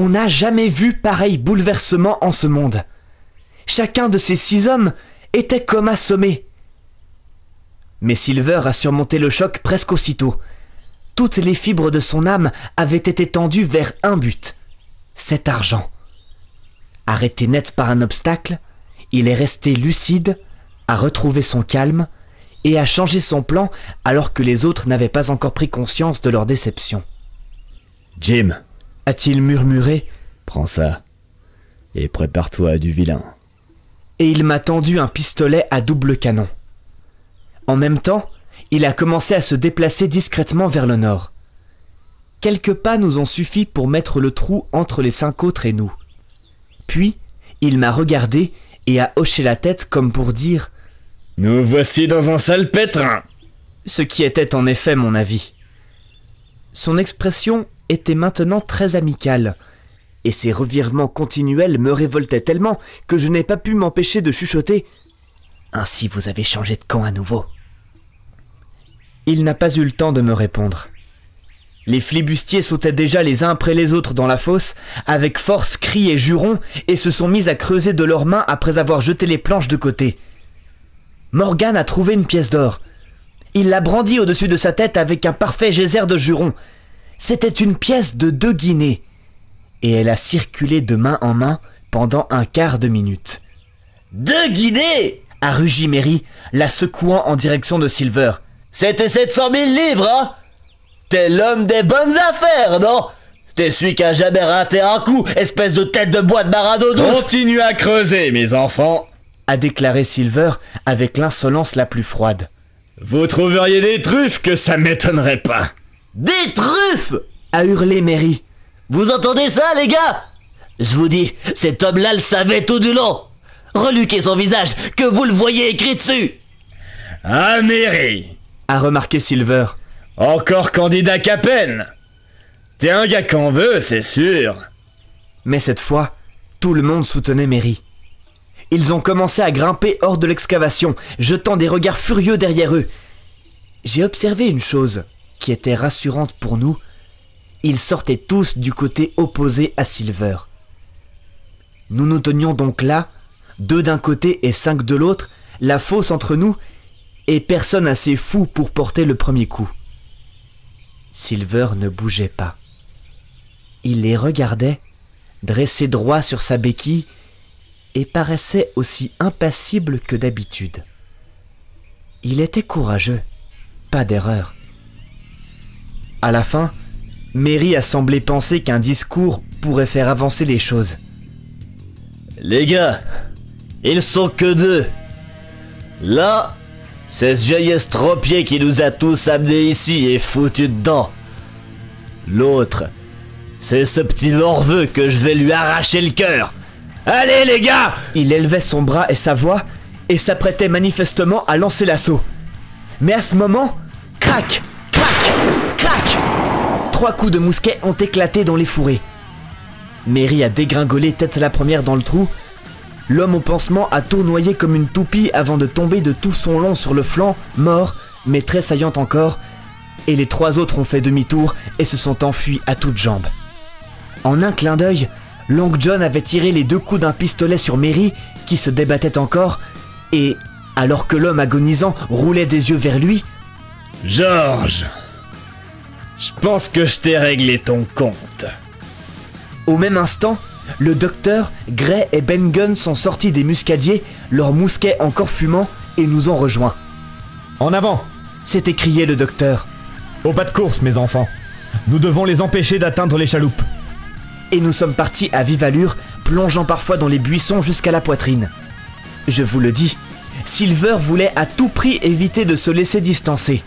On n'a jamais vu pareil bouleversement en ce monde. Chacun de ces 6 hommes était comme assommé. Mais Silver a surmonté le choc presque aussitôt. Toutes les fibres de son âme avaient été tendues vers un but, cet argent. Arrêté net par un obstacle, il est resté lucide, a retrouvé son calme et a changé son plan alors que les autres n'avaient pas encore pris conscience de leur déception. « Jim !» a-t-il murmuré. « Prends ça et prépare-toi à du vilain. » Et il m'a tendu un pistolet à double canon. En même temps, il a commencé à se déplacer discrètement vers le nord. Quelques pas nous ont suffi pour mettre le trou entre les 5 autres et nous. Puis, il m'a regardé et a hoché la tête comme pour dire « Nous voici dans un sale pétrin !» Ce qui était en effet mon avis. Son expression était maintenant très amicale, et ses revirements continuels me révoltaient tellement que je n'ai pas pu m'empêcher de chuchoter « Ainsi vous avez changé de camp à nouveau !» Il n'a pas eu le temps de me répondre. Les flibustiers sautaient déjà les uns après les autres dans la fosse, avec force, cris et jurons, et se sont mis à creuser de leurs mains après avoir jeté les planches de côté. Morgan a trouvé une pièce d'or. Il l'a brandie au-dessus de sa tête avec un parfait geyser de jurons. C'était une pièce de 2 guinées, et elle a circulé de main en main pendant un quart de minute. « 2 guinées !» a rugi Mary, la secouant en direction de Silver. « C'était 700 000 livres, hein ? T'es l'homme des bonnes affaires, non ? T'es celui qui a jamais raté un coup, espèce de tête de bois de marado douce !» « Continue à creuser, mes enfants !» a déclaré Silver avec l'insolence la plus froide. « Vous trouveriez des truffes que ça m'étonnerait pas !»« Des truffes !» a hurlé Mary. « Vous entendez ça, les gars ? Je vous dis, cet homme-là le savait tout du long. Reluquez son visage, que vous le voyez écrit dessus !»« Ah, Mary !» a remarqué Silver. « Encore candidat qu'à peine. T'es un gars qu'on veut, c'est sûr. » Mais cette fois, tout le monde soutenait Mary. Ils ont commencé à grimper hors de l'excavation, jetant des regards furieux derrière eux. J'ai observé une chose qui était rassurante pour nous. Ils sortaient tous du côté opposé à Silver. Nous nous tenions donc là, 2 d'un côté et 5 de l'autre, la fosse entre nous, et personne assez fou pour porter le premier coup. Silver ne bougeait pas. Il les regardait, dressé droit sur sa béquille, et paraissait aussi impassible que d'habitude. Il était courageux, pas d'erreur. À la fin, Mary a semblé penser qu'un discours pourrait faire avancer les choses. « Les gars, ils sont que 2. Là, c'est ce vieil estropié qui nous a tous amenés ici et foutu dedans. L'autre, c'est ce petit morveux que je vais lui arracher le cœur. Allez les gars !» Il élevait son bras et sa voix et s'apprêtait manifestement à lancer l'assaut. Mais à ce moment, crac, crac, crac, 3 coups de mousquet ont éclaté dans les fourrés. Mary a dégringolé tête la première dans le trou. L'homme au pansement a tournoyé comme une toupie avant de tomber de tout son long sur le flanc, mort, mais très saillant encore, et les 3 autres ont fait demi-tour et se sont enfuis à toutes jambes. En un clin d'œil, Long John avait tiré les 2 coups d'un pistolet sur Mary, qui se débattait encore, et, alors que l'homme agonisant roulait des yeux vers lui, « George, je pense que je t'ai réglé ton compte. » Au même instant, le docteur, Gray et Ben Gunn sont sortis des muscadiers, leurs mousquets encore fumants, et nous ont rejoints. « En avant !» s'est écrié le docteur. « Au pas de course, mes enfants. Nous devons les empêcher d'atteindre les chaloupes. » Et nous sommes partis à vive allure, plongeant parfois dans les buissons jusqu'à la poitrine. Je vous le dis, Silver voulait à tout prix éviter de se laisser distancer.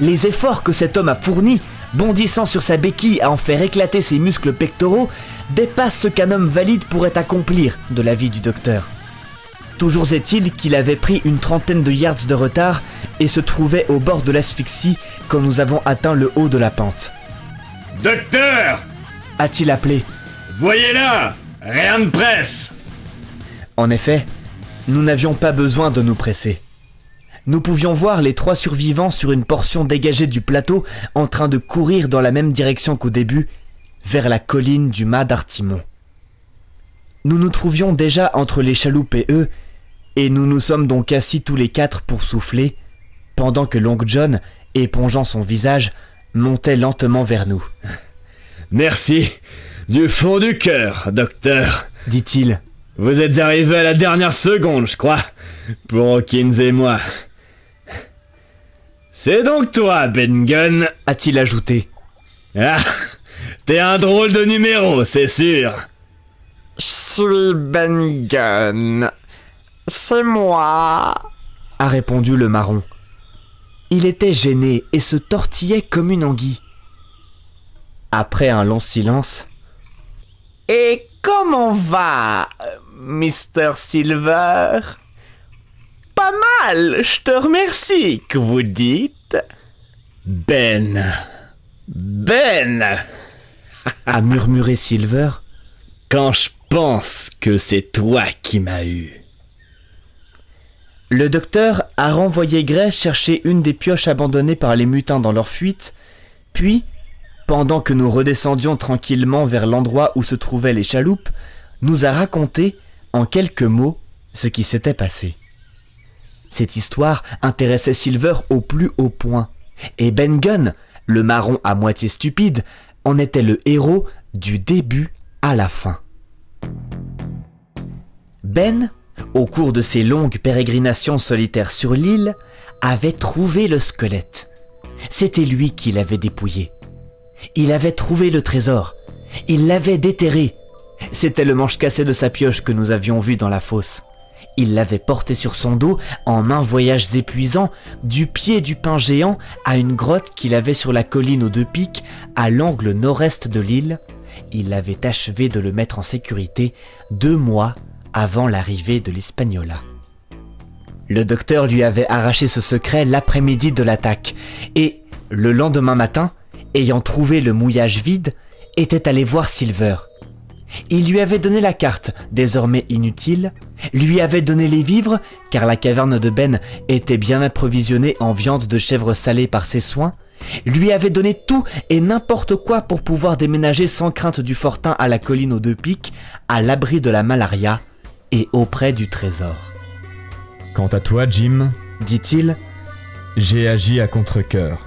Les efforts que cet homme a fournis, bondissant sur sa béquille à en faire éclater ses muscles pectoraux, dépassent ce qu'un homme valide pourrait accomplir de l'avis du docteur. Toujours est-il qu'il avait pris une 30aine de yards de retard et se trouvait au bord de l'asphyxie quand nous avons atteint le haut de la pente. « Docteur !» a-t-il appelé. « Voyez là, rien ne presse !» En effet, nous n'avions pas besoin de nous presser. Nous pouvions voir les 3 survivants sur une portion dégagée du plateau en train de courir dans la même direction qu'au début, vers la colline du mât d'Artimon. Nous nous trouvions déjà entre les chaloupes et eux, et nous nous sommes donc assis tous les quatre pour souffler, pendant que Long John, épongeant son visage, montait lentement vers nous. « Merci, du fond du cœur, docteur, dit-il. Vous êtes arrivé à la dernière seconde, je crois, pour Hawkins et moi. C'est donc toi, Ben Gunn, a-t-il ajouté. Ah, t'es un drôle de numéro, c'est sûr. Je suis Ben Gunn. C'est moi, a répondu le marron. Il était gêné et se tortillait comme une anguille. Après un long silence. Et comment va, Mr. Silver? Pas mal, je te remercie, que vous dites. Ben, a murmuré Silver. Quand je pense que c'est toi qui m'as eu. Le docteur a renvoyé Gray chercher une des pioches abandonnées par les mutins dans leur fuite, puis, pendant que nous redescendions tranquillement vers l'endroit où se trouvaient les chaloupes, nous a raconté, en quelques mots, ce qui s'était passé. Cette histoire intéressait Silver au plus haut point, et Ben Gunn, le marron à moitié stupide, en était le héros du début à la fin. Ben, au cours de ses longues pérégrinations solitaires sur l'île, avait trouvé le squelette. C'était lui qui l'avait dépouillé. Il avait trouvé le trésor. Il l'avait déterré. C'était le manche cassé de sa pioche que nous avions vu dans la fosse. Il l'avait porté sur son dos en maints voyages épuisants, du pied du pin géant à une grotte qu'il avait sur la colline aux deux pics, à l'angle nord-est de l'île. Il avait achevé de le mettre en sécurité 2 mois avant l'arrivée de l'Hispaniola. Le docteur lui avait arraché ce secret l'après-midi de l'attaque, et, le lendemain matin, ayant trouvé le mouillage vide, était allé voir Silver. Il lui avait donné la carte, désormais inutile, lui avait donné les vivres, car la caverne de Ben était bien approvisionnée en viande de chèvre salée par ses soins, lui avait donné tout et n'importe quoi pour pouvoir déménager sans crainte du fortin à la colline aux deux pics, à l'abri de la malaria et auprès du trésor. Quant à toi, Jim, dit-il, j'ai agi à contre-cœur,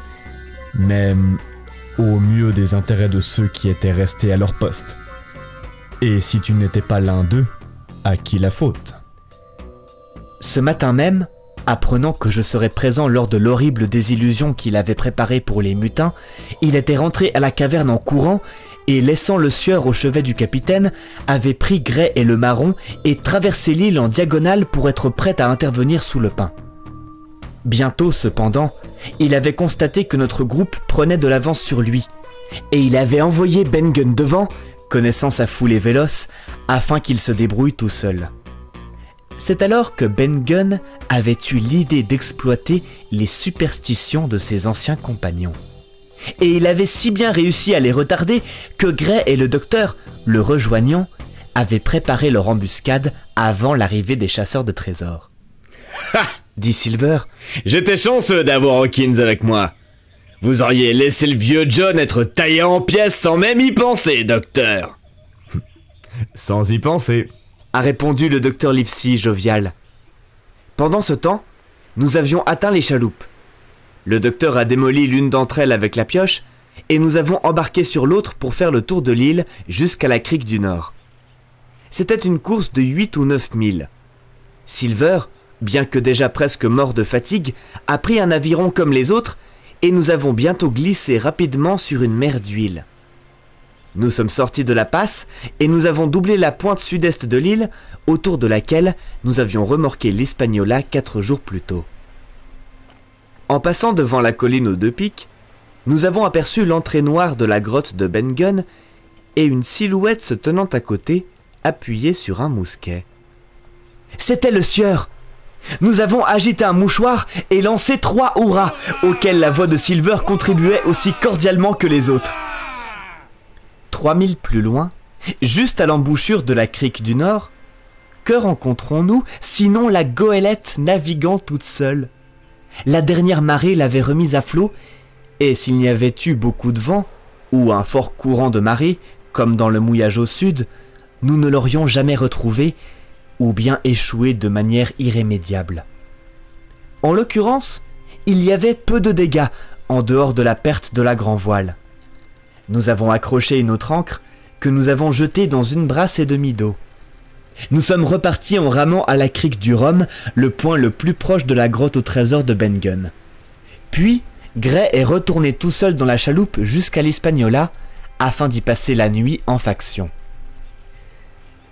mais au mieux des intérêts de ceux qui étaient restés à leur poste. Et si tu n'étais pas l'un d'eux, à qui la faute? Ce matin même, apprenant que je serais présent lors de l'horrible désillusion qu'il avait préparée pour les mutins, il était rentré à la caverne en courant et, laissant le sieur au chevet du capitaine, avait pris Gray et le marron et traversé l'île en diagonale pour être prêt à intervenir sous le pin. Bientôt, cependant, il avait constaté que notre groupe prenait de l'avance sur lui, et il avait envoyé Ben Gunn devant, connaissant sa foulée véloce, afin qu'il se débrouille tout seul. C'est alors que Ben Gunn avait eu l'idée d'exploiter les superstitions de ses anciens compagnons. Et il avait si bien réussi à les retarder que Gray et le docteur, le rejoignant, avaient préparé leur embuscade avant l'arrivée des chasseurs de trésors. « Ha !» dit Silver. « J'étais chanceux d'avoir Hawkins avec moi. Vous auriez laissé le vieux John être taillé en pièces sans même y penser, docteur. » Sans y penser, a répondu le docteur Livesey jovial. Pendant ce temps, nous avions atteint les chaloupes. Le docteur a démoli l'une d'entre elles avec la pioche, et nous avons embarqué sur l'autre pour faire le tour de l'île jusqu'à la crique du Nord. C'était une course de 8 ou 9 milles. Silver, bien que déjà presque mort de fatigue, a pris un aviron comme les autres, et nous avons bientôt glissé rapidement sur une mer d'huile. Nous sommes sortis de la passe et nous avons doublé la pointe sud-est de l'île, autour de laquelle nous avions remorqué l'Hispaniola 4 jours plus tôt. En passant devant la colline aux deux pics, nous avons aperçu l'entrée noire de la grotte de Ben Gunn et une silhouette se tenant à côté, appuyée sur un mousquet. C'était le sieur! Nous avons agité un mouchoir et lancé 3 hurrahs, auxquels la voix de Silver contribuait aussi cordialement que les autres. 3000 plus loin, juste à l'embouchure de la crique du Nord, que rencontrons-nous sinon la goélette naviguant toute seule? La dernière marée l'avait remise à flot, et s'il n'y avait eu beaucoup de vent, ou un fort courant de marée, comme dans le mouillage au sud, nous ne l'aurions jamais retrouvé, ou bien échoué de manière irrémédiable. En l'occurrence, il y avait peu de dégâts, en dehors de la perte de la grand-voile. Nous avons accroché une autre ancre, que nous avons jetée dans une brasse et demie d'eau. Nous sommes repartis en ramant à la crique du Rhum, le point le plus proche de la grotte au trésor de Ben Gunn. Puis, Gray est retourné tout seul dans la chaloupe jusqu'à l'Hispaniola, afin d'y passer la nuit en faction.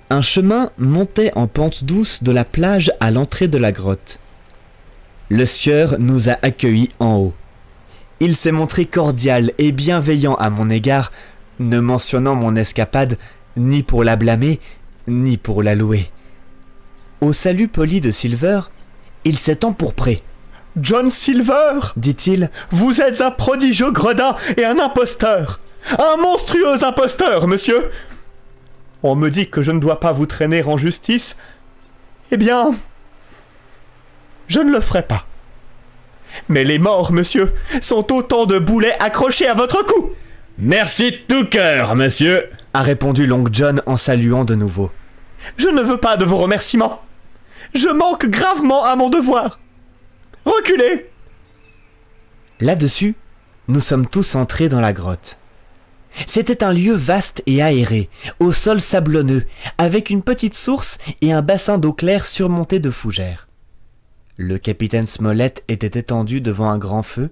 Un chemin montait en pente douce de la plage à l'entrée de la grotte. Le sieur nous a accueillis en haut. Il s'est montré cordial et bienveillant à mon égard, ne mentionnant mon escapade ni pour la blâmer, ni pour la louer. Au salut poli de Silver, il s'est empourpré. « John Silver, dit-il, vous êtes un prodigieux gredin et un imposteur. Un monstrueux imposteur, monsieur. On me dit que je ne dois pas vous traîner en justice. Eh bien, je ne le ferai pas. Mais les morts, monsieur, sont autant de boulets accrochés à votre cou. » « Merci de tout cœur, monsieur !» a répondu l'oncle John en saluant de nouveau. « Je ne veux pas de vos remerciements. Je manque gravement à mon devoir. Reculez !» Là-dessus, nous sommes tous entrés dans la grotte. C'était un lieu vaste et aéré, au sol sablonneux, avec une petite source et un bassin d'eau claire surmonté de fougères. Le capitaine Smollett était étendu devant un grand feu,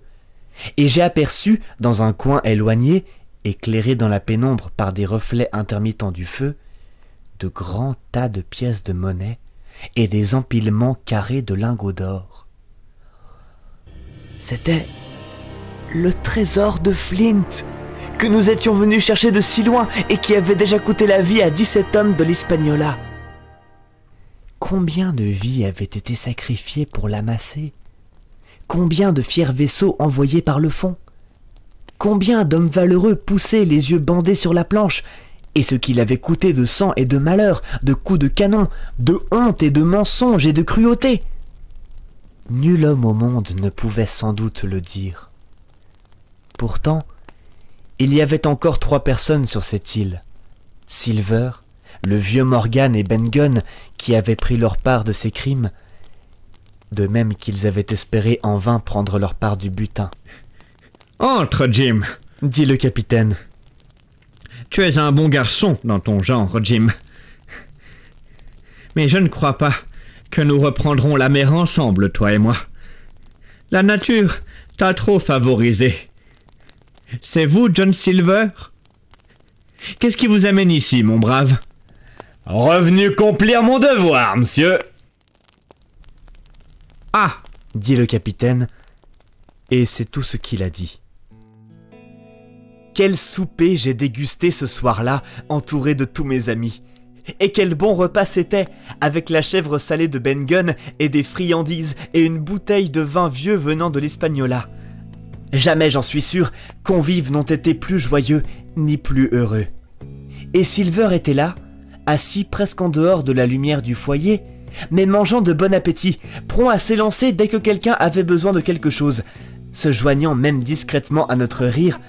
et j'ai aperçu, dans un coin éloigné, éclairé dans la pénombre par des reflets intermittents du feu, de grands tas de pièces de monnaie et des empilements carrés de lingots d'or. C'était le trésor de Flint, que nous étions venus chercher de si loin et qui avait déjà coûté la vie à 17 hommes de l'Hispaniola. Combien de vies avaient été sacrifiées pour l'amasser? Combien de fiers vaisseaux envoyés par le fond? Combien d'hommes valeureux poussés les yeux bandés sur la planche? Et ce qu'il avait coûté de sang et de malheur, de coups de canon, de honte et de mensonges et de cruauté? Nul homme au monde ne pouvait sans doute le dire. Pourtant, il y avait encore 3 personnes sur cette île. Silver, le vieux Morgan et Ben Gunn qui avaient pris leur part de ces crimes, de même qu'ils avaient espéré en vain prendre leur part du butin. « Entre, Jim !» dit le capitaine. « Tu es un bon garçon dans ton genre, Jim. Mais je ne crois pas que nous reprendrons la mer ensemble, toi et moi. La nature t'a trop favorisé. C'est vous, John Silver? Qu'est-ce qui vous amène ici, mon brave? »« Revenu accomplir mon devoir, monsieur. » Ah, dit le capitaine, et c'est tout ce qu'il a dit. Quel souper j'ai dégusté ce soir-là, entouré de tous mes amis. Et quel bon repas c'était, avec la chèvre salée de Ben Gunn et des friandises et une bouteille de vin vieux venant de l'Hispaniola. Jamais, j'en suis sûr, convives n'ont été plus joyeux ni plus heureux. Et Silver était là, assis presque en dehors de la lumière du foyer, mais mangeant de bon appétit, prompt à s'élancer dès que quelqu'un avait besoin de quelque chose, se joignant même discrètement à notre rire,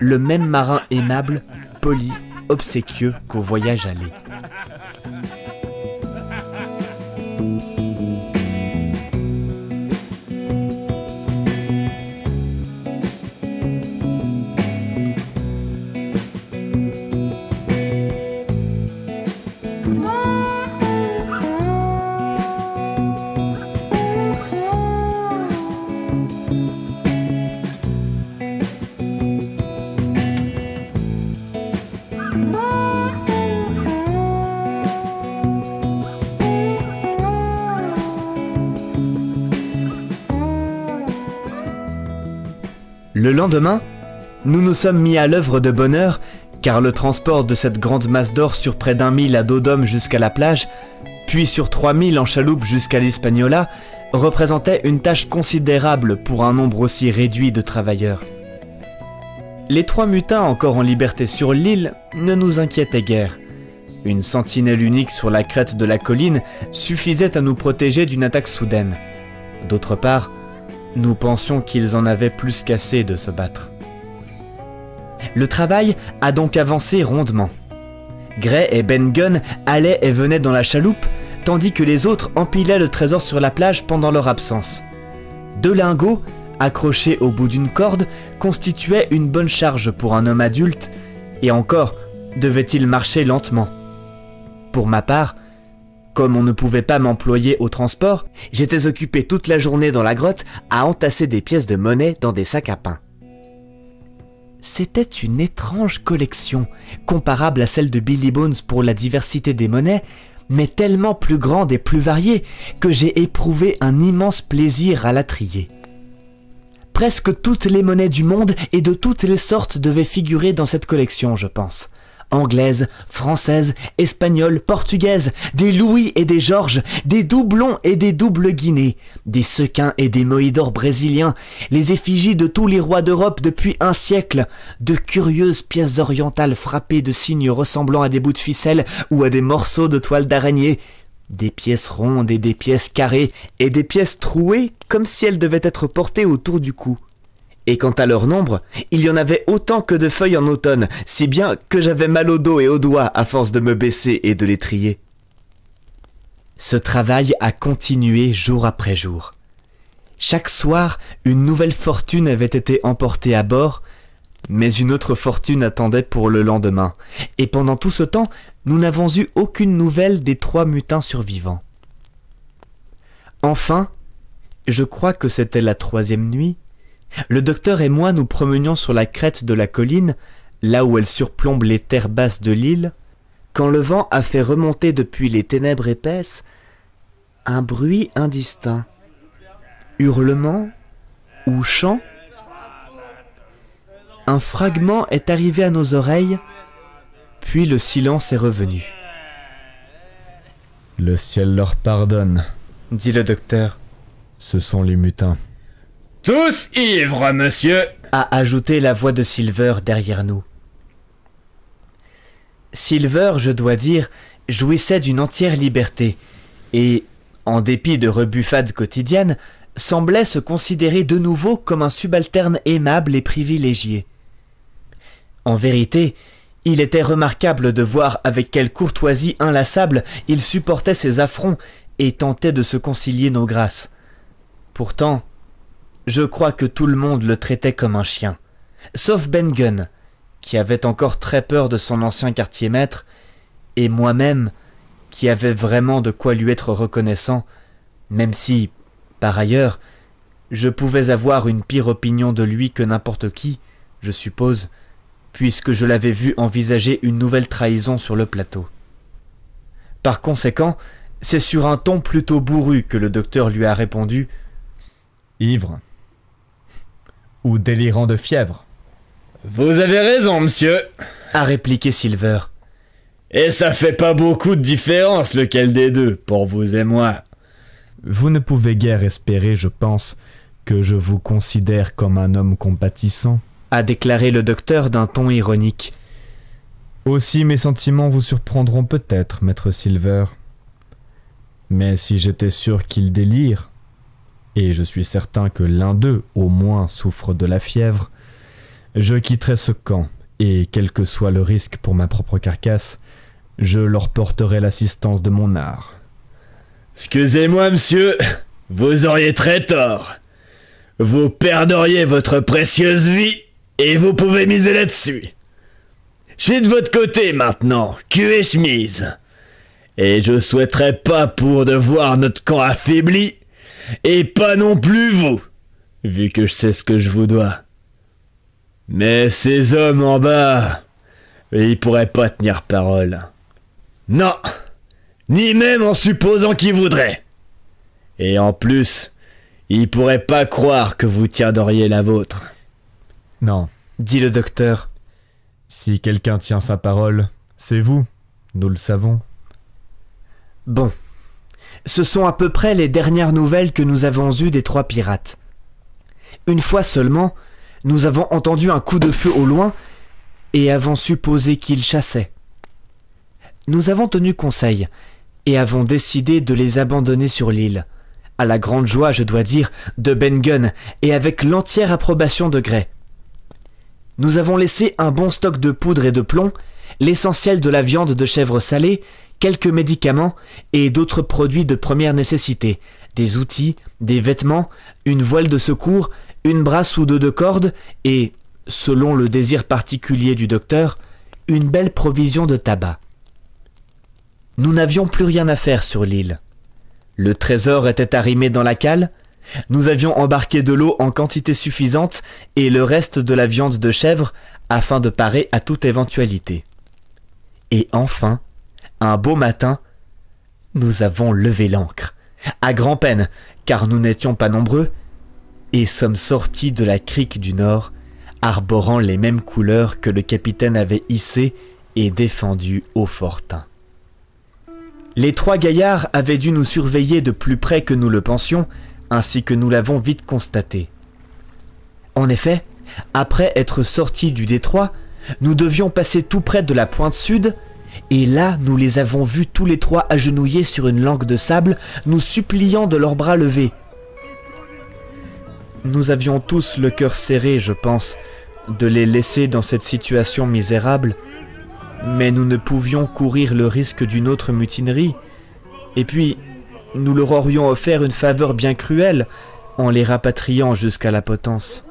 le même marin aimable, poli, obséquieux qu'au voyage allé. Le lendemain, nous nous sommes mis à l'œuvre de bonne heure, car le transport de cette grande masse d'or sur près d'1 mille à dos d'hommes jusqu'à la plage, puis sur 3 000 en chaloupe jusqu'à l'Hispaniola, représentait une tâche considérable pour un nombre aussi réduit de travailleurs. Les 3 mutins encore en liberté sur l'île ne nous inquiétaient guère. Une sentinelle unique sur la crête de la colline suffisait à nous protéger d'une attaque soudaine. D'autre part, nous pensions qu'ils en avaient plus qu'assez de se battre. Le travail a donc avancé rondement. Gray et Ben Gunn allaient et venaient dans la chaloupe, tandis que les autres empilaient le trésor sur la plage pendant leur absence. 2 lingots, accrochés au bout d'une corde, constituaient une bonne charge pour un homme adulte, et encore devait-il marcher lentement. Pour ma part, comme on ne pouvait pas m'employer au transport, j'étais occupé toute la journée dans la grotte à entasser des pièces de monnaie dans des sacs à pain. C'était une étrange collection, comparable à celle de Billy Bones pour la diversité des monnaies, mais tellement plus grande et plus variée que j'ai éprouvé un immense plaisir à la trier. Presque toutes les monnaies du monde et de toutes les sortes devaient figurer dans cette collection, je pense. Anglaises, françaises, espagnoles, portugaises, des louis et des georges, des doublons et des doubles guinées, des sequins et des moïdors brésiliens, les effigies de tous les rois d'Europe depuis un siècle, de curieuses pièces orientales frappées de signes ressemblant à des bouts de ficelle ou à des morceaux de toile d'araignée, des pièces rondes et des pièces carrées, et des pièces trouées comme si elles devaient être portées autour du cou. Et quant à leur nombre, il y en avait autant que de feuilles en automne, si bien que j'avais mal au dos et aux doigts à force de me baisser et de les trier. Ce travail a continué jour après jour. Chaque soir, une nouvelle fortune avait été emportée à bord, mais une autre fortune attendait pour le lendemain, et pendant tout ce temps, nous n'avons eu aucune nouvelle des 3 mutins survivants. Enfin, je crois que c'était la 3e nuit, le docteur et moi nous promenions sur la crête de la colline, là où elle surplombe les terres basses de l'île, quand le vent a fait remonter depuis les ténèbres épaisses un bruit indistinct, hurlement ou chant. Un fragment est arrivé à nos oreilles, puis le silence est revenu. « Le ciel leur pardonne, » dit le docteur. « Ce sont les mutins. » « Tous ivres, monsieur !» a ajouté la voix de Silver derrière nous. Silver, je dois dire, jouissait d'une entière liberté, et, en dépit de rebuffades quotidiennes, semblait se considérer de nouveau comme un subalterne aimable et privilégié. En vérité, il était remarquable de voir avec quelle courtoisie inlassable il supportait ses affronts et tentait de se concilier nos grâces. Pourtant, je crois que tout le monde le traitait comme un chien, sauf Ben Gunn, qui avait encore très peur de son ancien quartier-maître, et moi-même, qui avait vraiment de quoi lui être reconnaissant, même si, par ailleurs, je pouvais avoir une pire opinion de lui que n'importe qui, je suppose, puisque je l'avais vu envisager une nouvelle trahison sur le plateau. Par conséquent, c'est sur un ton plutôt bourru que le docteur lui a répondu « Ivre ou délirant de fièvre. » « Vous avez raison, monsieur, » a répliqué Silver. « Et ça fait pas beaucoup de différence lequel des deux, pour vous et moi. » Vous ne pouvez guère espérer, je pense, que je vous considère comme un homme compatissant, a déclaré le docteur d'un ton ironique. Aussi mes sentiments vous surprendront peut-être, maître Silver. Mais si j'étais sûr qu'il délire, et je suis certain que l'un d'eux, au moins, souffre de la fièvre, je quitterai ce camp, et quel que soit le risque pour ma propre carcasse, je leur porterai l'assistance de mon art. Excusez-moi, monsieur, vous auriez très tort. Vous perdriez votre précieuse vie, et vous pouvez miser là-dessus. Je suis de votre côté maintenant, cul et chemise. Et je souhaiterais pas pour de voir notre camp affaibli, et pas non plus vous, vu que je sais ce que je vous dois. Mais ces hommes en bas, ils pourraient pas tenir parole. Non, ni même en supposant qu'ils voudraient. Et en plus, ils pourraient pas croire que vous tiendriez la vôtre. Non, dit le docteur. Si quelqu'un tient sa parole, c'est vous, nous le savons. Bon, ce sont à peu près les dernières nouvelles que nous avons eues des 3 pirates. Une fois seulement, nous avons entendu un coup de feu au loin et avons supposé qu'ils chassaient. Nous avons tenu conseil et avons décidé de les abandonner sur l'île, à la grande joie, je dois dire, de Ben Gunn et avec l'entière approbation de Gray. Nous avons laissé un bon stock de poudre et de plomb, l'essentiel de la viande de chèvre salée, quelques médicaments et d'autres produits de première nécessité, des outils, des vêtements, une voile de secours, une brasse ou deux de corde et, selon le désir particulier du docteur, une belle provision de tabac. Nous n'avions plus rien à faire sur l'île. Le trésor était arrimé dans la cale, nous avions embarqué de l'eau en quantité suffisante et le reste de la viande de chèvre afin de parer à toute éventualité. Et enfin, un beau matin, nous avons levé l'ancre, à grand-peine, car nous n'étions pas nombreux, et sommes sortis de la crique du Nord, arborant les mêmes couleurs que le capitaine avait hissées et défendues au fortin. Les 3 gaillards avaient dû nous surveiller de plus près que nous le pensions, ainsi que nous l'avons vite constaté. En effet, après être sortis du détroit, nous devions passer tout près de la pointe sud, et là nous les avons vus tous les 3 agenouillés sur une langue de sable, nous suppliant de leurs bras levés. Nous avions tous le cœur serré, je pense, de les laisser dans cette situation misérable, mais nous ne pouvions courir le risque d'une autre mutinerie, et puis nous leur aurions offert une faveur bien cruelle en les rapatriant jusqu'à la Potence.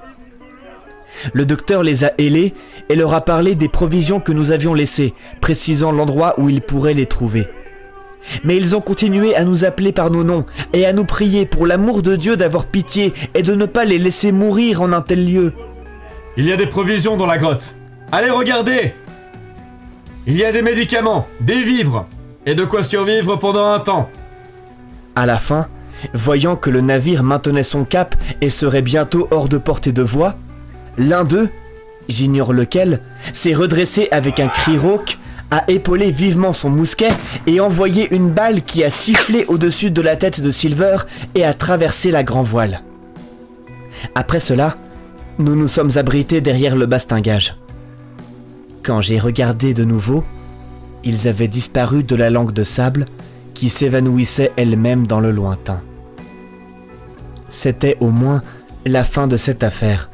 Le docteur les a hélés et leur a parlé des provisions que nous avions laissées, précisant l'endroit où ils pourraient les trouver. Mais ils ont continué à nous appeler par nos noms et à nous prier pour l'amour de Dieu d'avoir pitié et de ne pas les laisser mourir en un tel lieu. Il y a des provisions dans la grotte. Allez, regardez! Il y a des médicaments, des vivres, et de quoi survivre pendant un temps. À la fin, voyant que le navire maintenait son cap et serait bientôt hors de portée de voix, l'un d'eux, j'ignore lequel, s'est redressé avec un cri rauque, a épaulé vivement son mousquet et envoyé une balle qui a sifflé au-dessus de la tête de Silver et a traversé la grand-voile. Après cela, nous nous sommes abrités derrière le bastingage. Quand j'ai regardé de nouveau, ils avaient disparu de la langue de sable qui s'évanouissait elle-même dans le lointain. C'était au moins la fin de cette affaire,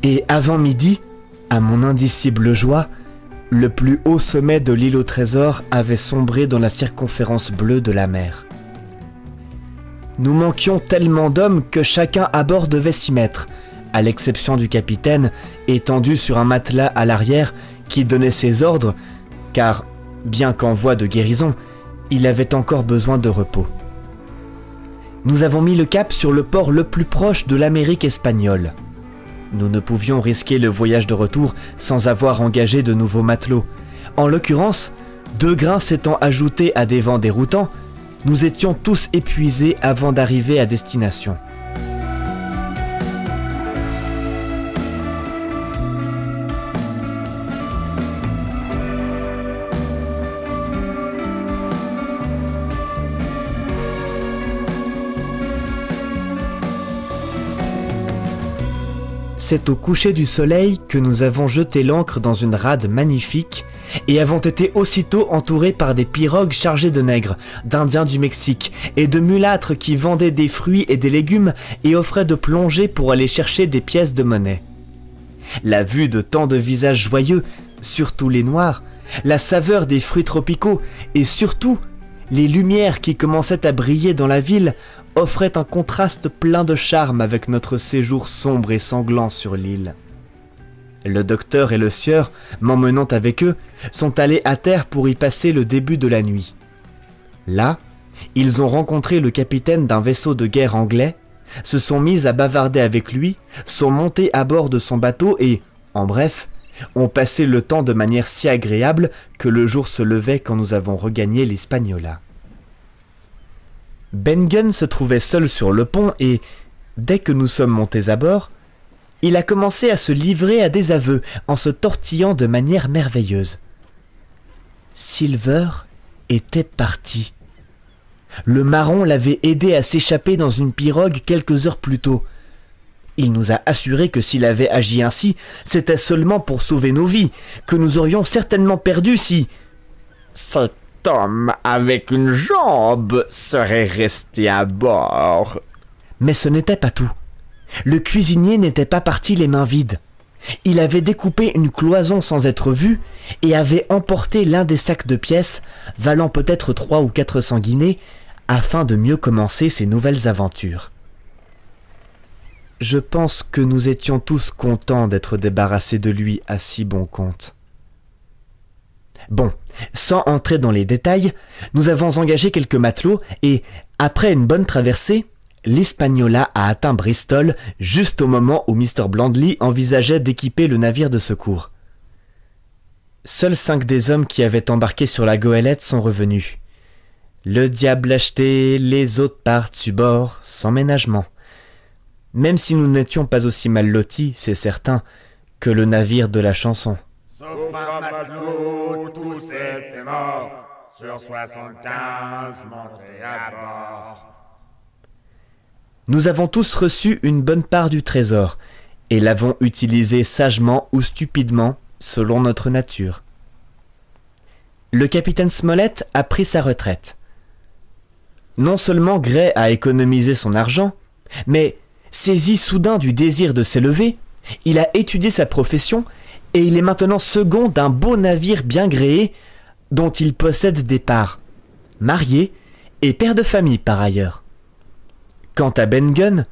et avant midi, à mon indicible joie, le plus haut sommet de l'île au trésor avait sombré dans la circonférence bleue de la mer. Nous manquions tellement d'hommes que chacun à bord devait s'y mettre, à l'exception du capitaine, étendu sur un matelas à l'arrière, qui donnait ses ordres, car, bien qu'en voie de guérison, il avait encore besoin de repos. Nous avons mis le cap sur le port le plus proche de l'Amérique espagnole. Nous ne pouvions risquer le voyage de retour sans avoir engagé de nouveaux matelots. En l'occurrence, 2 grains s'étant ajoutés à des vents déroutants, nous étions tous épuisés avant d'arriver à destination. C'est au coucher du soleil que nous avons jeté l'ancre dans une rade magnifique et avons été aussitôt entourés par des pirogues chargées de nègres, d'Indiens du Mexique et de mulâtres qui vendaient des fruits et des légumes et offraient de plonger pour aller chercher des pièces de monnaie. La vue de tant de visages joyeux, surtout les noirs, la saveur des fruits tropicaux et surtout les lumières qui commençaient à briller dans la ville offrait un contraste plein de charme avec notre séjour sombre et sanglant sur l'île. Le docteur et le sieur, m'emmenant avec eux, sont allés à terre pour y passer le début de la nuit. Là, ils ont rencontré le capitaine d'un vaisseau de guerre anglais, se sont mis à bavarder avec lui, sont montés à bord de son bateau et, en bref, ont passé le temps de manière si agréable que le jour se levait quand nous avons regagné l'Hispaniola. Ben Gunn se trouvait seul sur le pont et, dès que nous sommes montés à bord, il a commencé à se livrer à des aveux en se tortillant de manière merveilleuse. Silver était parti. Le marron l'avait aidé à s'échapper dans une pirogue quelques heures plus tôt. Il nous a assuré que s'il avait agi ainsi, c'était seulement pour sauver nos vies, que nous aurions certainement perdu si... Cet homme avec une jambe serait resté à bord. Mais ce n'était pas tout. Le cuisinier n'était pas parti les mains vides. Il avait découpé une cloison sans être vu et avait emporté l'un des sacs de pièces, valant peut-être 300 ou 400 guinées, afin de mieux commencer ses nouvelles aventures. Je pense que nous étions tous contents d'être débarrassés de lui à si bon compte. Bon, sans entrer dans les détails, nous avons engagé quelques matelots et, après une bonne traversée, l'Hispaniola a atteint Bristol juste au moment où Mr. Blandly envisageait d'équiper le navire de secours. Seuls 5 des hommes qui avaient embarqué sur la goélette sont revenus. Le diable acheté, les autres partent sur bord, sans ménagement. Même si nous n'étions pas aussi mal lotis, c'est certain, que le navire de la chanson. Sauf un matelot, tous étaient morts, sur 75 montés à bord. Nous avons tous reçu une bonne part du trésor, et l'avons utilisé sagement ou stupidement, selon notre nature. Le capitaine Smollett a pris sa retraite. Non seulement Gray a économisé son argent, mais, saisi soudain du désir de s'élever, il a étudié sa profession et il est maintenant second d'un beau navire bien gréé dont il possède des parts, marié et père de famille par ailleurs. Quant à Ben Gunn,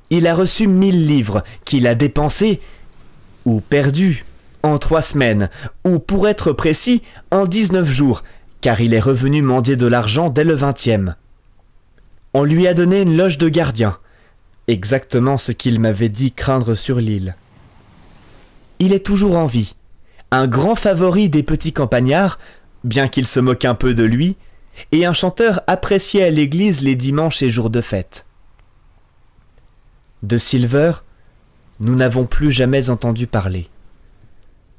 il a reçu 1000 livres qu'il a dépensés, ou perdus, en 3 semaines, ou pour être précis, en 19 jours, car il est revenu mendier de l'argent dès le 20e. On lui a donné une loge de gardien, exactement ce qu'il m'avait dit craindre sur l'île. Il est toujours en vie, un grand favori des petits campagnards, bien qu'il se moque un peu de lui, et un chanteur apprécié à l'église les dimanches et jours de fête. De Silver, nous n'avons plus jamais entendu parler.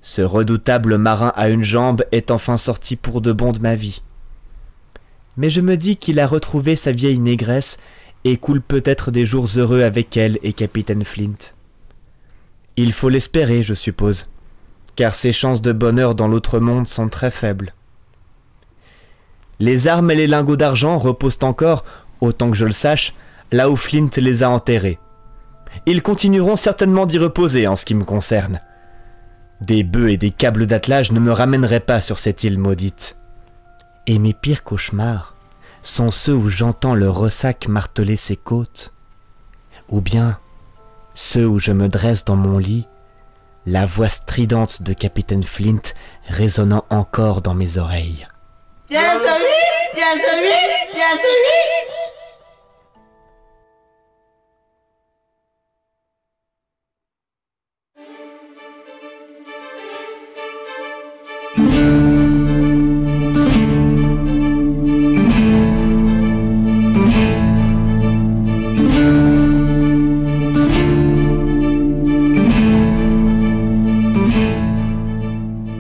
Ce redoutable marin à une jambe est enfin sorti pour de bon de ma vie. Mais je me dis qu'il a retrouvé sa vieille négresse et coule peut-être des jours heureux avec elle et Capitaine Flint. Il faut l'espérer, je suppose, car ses chances de bonheur dans l'autre monde sont très faibles. Les armes et les lingots d'argent reposent encore, autant que je le sache, là où Flint les a enterrés. Ils continueront certainement d'y reposer en ce qui me concerne. Des bœufs et des câbles d'attelage ne me ramèneraient pas sur cette île maudite. Et mes pires cauchemars sont ceux où j'entends le ressac marteler ses côtes, ou bien ceux où je me dresse dans mon lit, la voix stridente de Capitaine Flint résonnant encore dans mes oreilles. Pièce de 8, pièce de 8, pièce de 8.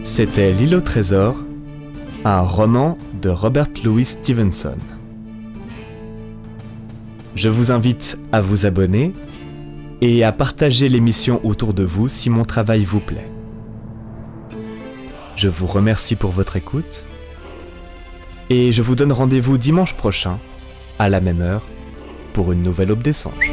C'était L'île au trésor, un roman de Robert Louis Stevenson. Je vous invite à vous abonner et à partager l'émission autour de vous si mon travail vous plaît. Je vous remercie pour votre écoute et je vous donne rendez-vous dimanche prochain, à la même heure, pour une nouvelle Aube des Singes.